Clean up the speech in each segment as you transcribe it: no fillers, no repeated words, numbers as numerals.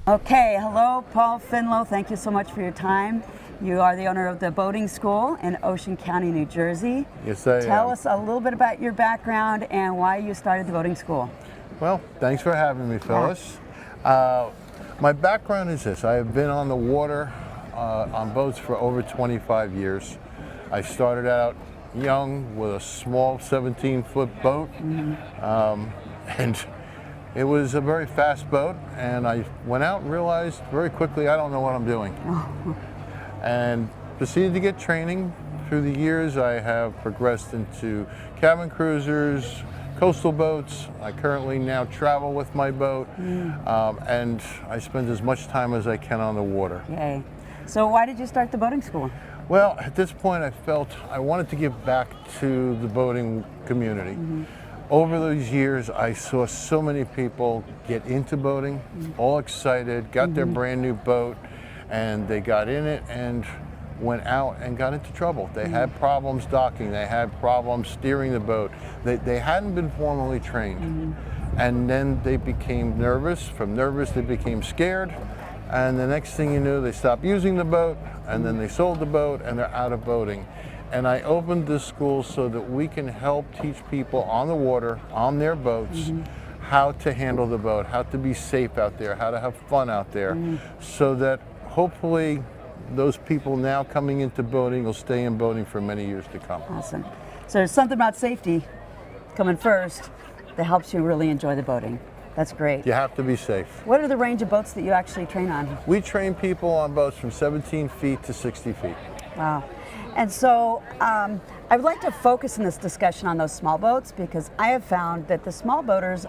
Okay, hello, Paul Findlow. Thank you so much for your time. You are the owner of the boating school in Ocean County, New Jersey. Yes, I am. Tell us a little bit about your background and why you started the boating school. Well, thanks for having me, Phyllis. My background is this. I have been on the water on boats for over 25 years. I started out young with a small 17-foot boat, and it was a very fast boat, and I went out and realized very quickly I don't know what I'm doing. And proceeded to get training. Through the years, I have progressed into cabin cruisers, coastal boats. I currently now travel with my boat, and I spend as much time as I can on the water. Yay. So why did you start the boating school? Well, at this point I felt I wanted to give back to the boating community. Over those years, I saw so many people get into boating, all excited, got their brand new boat, and they got in it and went out and got into trouble. They had problems docking, they had problems steering the boat. They hadn't been formally trained. And then they became nervous. From nervous, they became scared. And the next thing you knew, they stopped using the boat, and then they sold the boat, and they're out of boating. And I opened this school so that we can help teach people on the water, on their boats, how to handle the boat, how to be safe out there, how to have fun out there, so that hopefully those people now coming into boating will stay in boating for many years to come. Awesome. So there's something about safety coming first that helps you really enjoy the boating. That's great. You have to be safe. What are the range of boats that you actually train on? We train people on boats from 17 feet to 60 feet. Wow. And so I would like to focus in this discussion on those small boats, because I have found that the small boaters,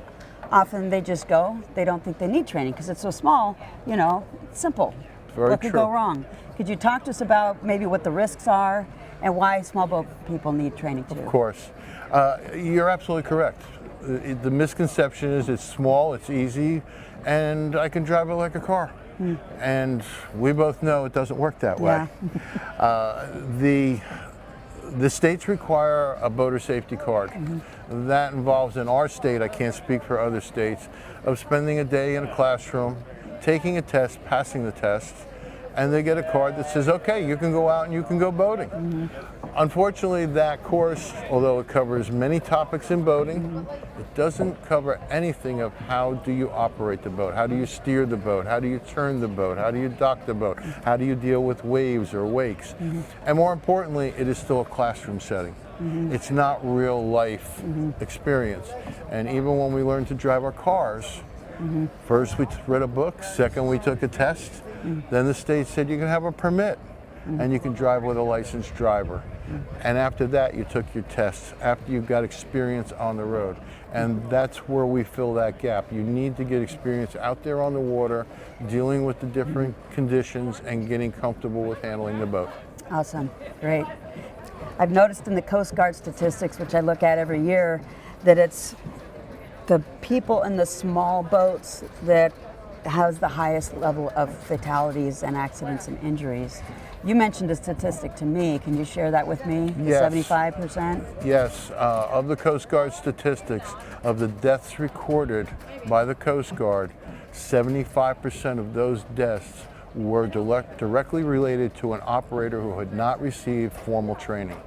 often they just go, they don't think they need training because it's so small, you know, it's simple. Very what could true. go wrong? Could you talk to us about maybe what the risks are and why small boat people need training too? Of course. You're absolutely correct. The misconception is it's small, it's easy, and I can drive it like a car. And we both know it doesn't work that way. The states require a boater safety card. That involves, in our state, I can't speak for other states, of spending a day in a classroom, taking a test, passing the test, and they get a card that says, okay, you can go out and you can go boating. Unfortunately, that course, although it covers many topics in boating, it doesn't cover anything of how do you operate the boat, how do you steer the boat, how do you turn the boat, how do you dock the boat, how do you deal with waves or wakes. And more importantly, it is still a classroom setting. It's not real life experience. And even when we learned to drive our cars, first we read a book, second we took a test, then the state said you can have a permit and you can drive with a licensed driver. And after that you took your tests, after you got experience on the road. And that's where we fill that gap. You need to get experience out there on the water, dealing with the different conditions and getting comfortable with handling the boat. Awesome, great. I've noticed in the Coast Guard statistics, which I look at every year, that it's the people in the small boats that has the highest level of fatalities and accidents and injuries. You mentioned a statistic to me. Can you share that with me? Yes. 75%? Yes. Of the Coast Guard statistics, of the deaths recorded by the Coast Guard, 75% of those deaths were directly related to an operator who had not received formal training.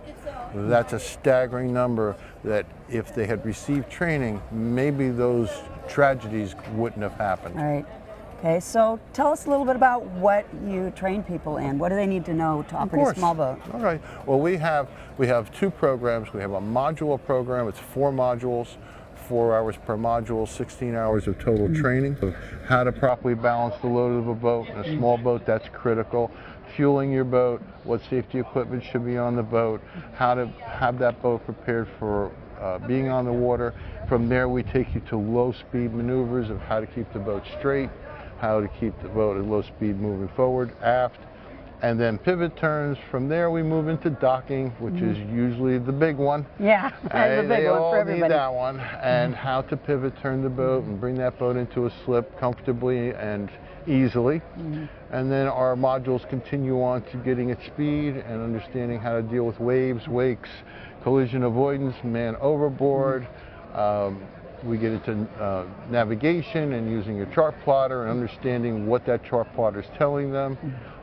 That's a staggering number that if they had received training, maybe those tragedies wouldn't have happened. All right. Okay, so tell us a little bit about what you train people in. What do they need to know to operate a small boat? All right. Well, we have two programs. We have a modular program. It's 4 modules, 4 hours per module, 16 hours of total training of how to properly balance the load of a boat. In a small boat, that's critical. Fueling your boat, what safety equipment should be on the boat, how to have that boat prepared for being on the water. From there, we take you to low-speed maneuvers of how to keep the boat straight, how to keep the boat at low speed moving forward, aft, and then pivot turns. From there we move into docking, which is usually the big one. Yeah, that's the big one for everybody. They all need that one, and how to pivot turn the boat and bring that boat into a slip comfortably and easily. And then our modules continue on to getting at speed and understanding how to deal with waves, wakes, collision avoidance, man overboard, we get into navigation and using your chart plotter and understanding what that chart plotter is telling them.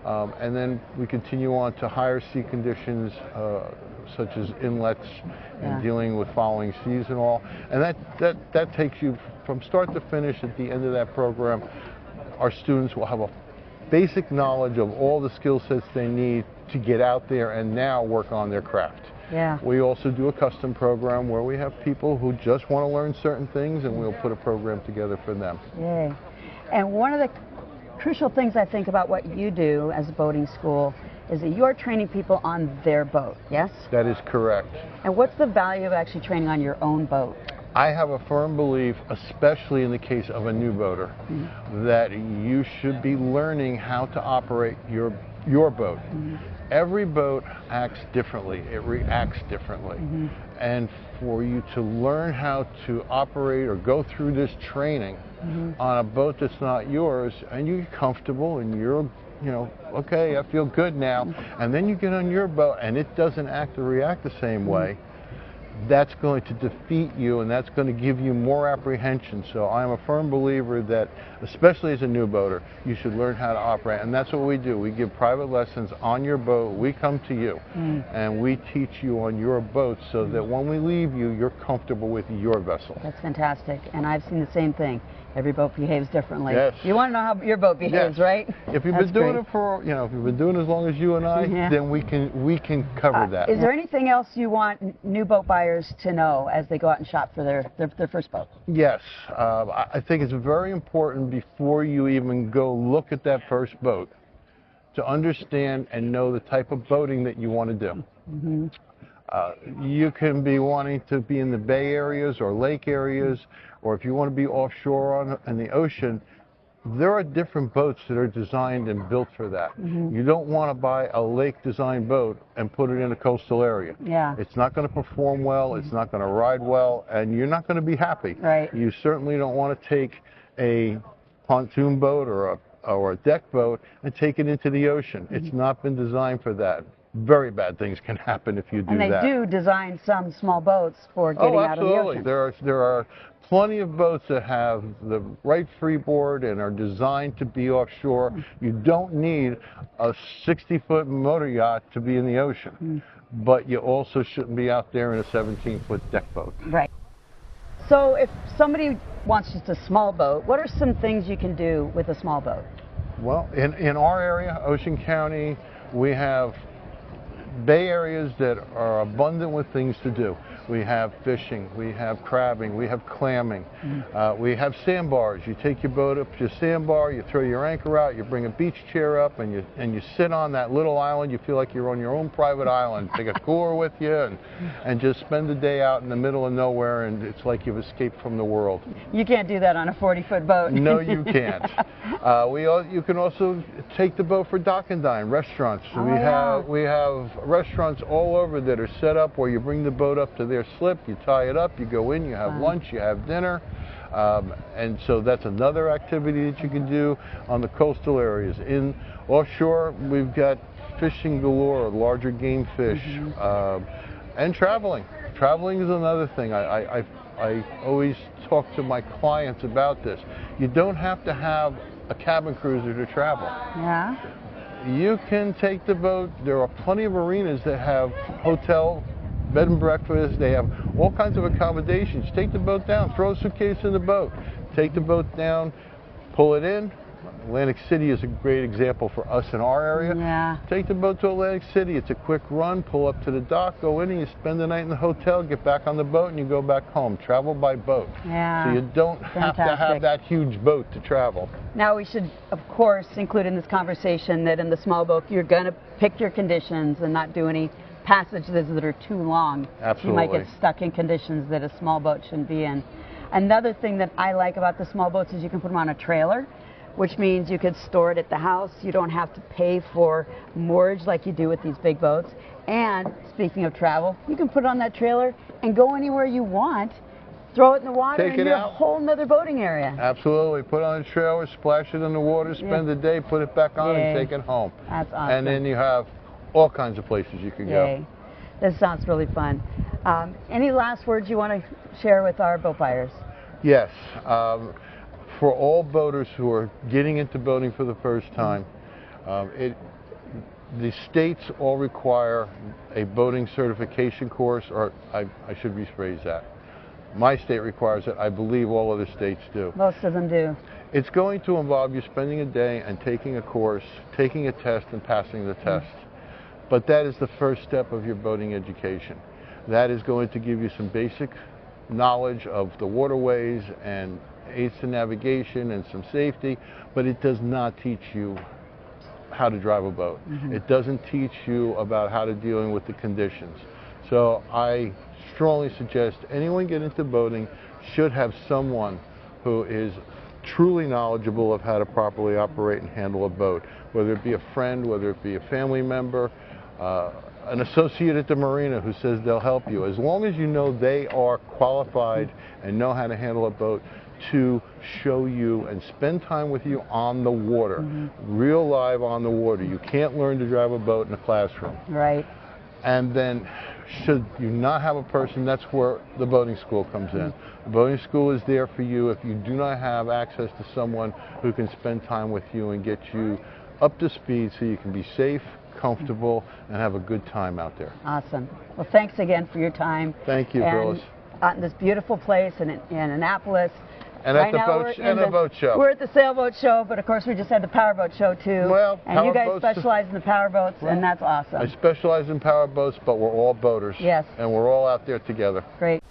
And then we continue on to higher sea conditions, such as inlets and dealing with following seas and all. And that takes you from start to finish. At the end of that program, our students will have a basic knowledge of all the skill sets they need to get out there and now work on their craft. Yeah. We also do a custom program where we have people who just want to learn certain things, and we'll put a program together for them. Yay. And one of the crucial things I think about what you do as a boating school is that you're training people on their boat, yes? That is correct. And what's the value of actually training on your own boat? I have a firm belief, especially in the case of a new boater, that you should be learning how to operate your boat. Every boat acts differently. It reacts differently. And for you to learn how to operate or go through this training on a boat that's not yours, and you get comfortable and you're, you know, okay, I feel good now, and then you get on your boat and it doesn't act or react the same way, that's going to defeat you, and that's going to give you more apprehension. So I am a firm believer that, especially as a new boater, you should learn how to operate, and that's what we do. We give private lessons on your boat. We come to you, and we teach you on your boat so that when we leave you, you're comfortable with your vessel. That's fantastic, and I've seen the same thing. Every boat behaves differently. Yes. You want to know how your boat behaves, right? If you've been doing it for, you know, if you've been doing it as long as you and I, then we can cover that. Is there anything else you want new boat buyers to know as they go out and shop for their first boat? Yes, I think it's very important before you even go look at that first boat to understand and know the type of boating that you want to do. You can be wanting to be in the bay areas or lake areas, or if you want to be offshore in the ocean, there are different boats that are designed and built for that. You don't want to buy a lake design boat and put it in a coastal area. It's not going to perform well, it's not going to ride well, and you're not going to be happy. You certainly don't want to take a pontoon boat or a deck boat and take it into the ocean. It's not been designed for that. Very bad things can happen if you do that. And they do design some small boats for getting out of the ocean. There are plenty of boats that have the right freeboard and are designed to be offshore. You don't need a 60-foot motor yacht to be in the ocean, but you also shouldn't be out there in a 17-foot deck boat. Right. So if somebody wants just a small boat, what are some things you can do with a small boat? Well, in our area, Ocean County, we have bay areas that are abundant with things to do. We have fishing, we have crabbing, we have clamming, we have sandbars. You take your boat up to your sandbar, you throw your anchor out, you bring a beach chair up, and you sit on that little island. You feel like you're on your own private island. Take a cooler with you and just spend the day out in the middle of nowhere, and it's like you've escaped from the world. You can't do that on a 40-foot boat. No, you can't. You can also take the boat for dock and dine, restaurants. We have restaurants all over that are set up where you bring the boat up to their slip, you tie it up, you go in, you have lunch, you have dinner, and so that's another activity that you can do on the coastal areas. In offshore, we've got fishing galore, larger game fish, and traveling. Traveling is another thing. I always talk to my clients about this. You don't have to have a cabin cruiser to travel. You can take the boat. There are plenty of marinas that have hotel, bed and breakfast. They have all kinds of accommodations. Take the boat down, throw a suitcase in the boat, take the boat down, pull it in. Atlantic City is a great example for us in our area. Take the boat to Atlantic City. It's a quick run. Pull up to the dock, go in, and you spend the night in the hotel, get back on the boat, and you go back home. Travel by boat. So you don't have to have that huge boat to travel. Now, we should, of course, include in this conversation that in the small boat, you're going to pick your conditions and not do any passages that are too long. You might get stuck in conditions that a small boat shouldn't be in. Another thing that I like about the small boats is you can put them on a trailer, which means you could store it at the house. You don't have to pay for moorage like you do with these big boats. And speaking of travel, you can put it on that trailer and go anywhere you want, throw it in the water, and you're a whole nother boating area. Absolutely. Put it on a trailer, splash it in the water, spend the day, put it back on, and take it home. That's awesome. And then you have all kinds of places you can go. This sounds really fun. Any last words you want to share with our boat buyers? Yes. For all boaters who are getting into boating for the first time, the states all require a boating certification course, or I should rephrase that. My state requires it. I believe all other states do. Most of them do. It's going to involve you spending a day and taking a course, taking a test and passing the test. But that is the first step of your boating education. That is going to give you some basic knowledge of the waterways and aids to navigation and some safety, but it does not teach you how to drive a boat. It doesn't teach you about how to dealing with the conditions. So I strongly suggest anyone get into boating should have someone who is truly knowledgeable of how to properly operate and handle a boat, whether it be a friend, whether it be a family member, an associate at the marina who says they'll help you. As long as you know they are qualified and know how to handle a boat to show you and spend time with you on the water, real live on the water. You can't learn to drive a boat in a classroom. Right. And then should you not have a person, that's where the boating school comes in. The boating school is there for you if you do not have access to someone who can spend time with you and get you up to speed so you can be safe, comfortable, and have a good time out there. Awesome. Well, thanks again for your time. Thank you, Phyllis. On this beautiful place in Annapolis. And at the boat show. We're at the sailboat show, but of course we just had the powerboat show too. Well, and you guys specialize in the powerboats, and that's awesome. I specialize in powerboats, but we're all boaters. Yes. And we're all out there together. Great.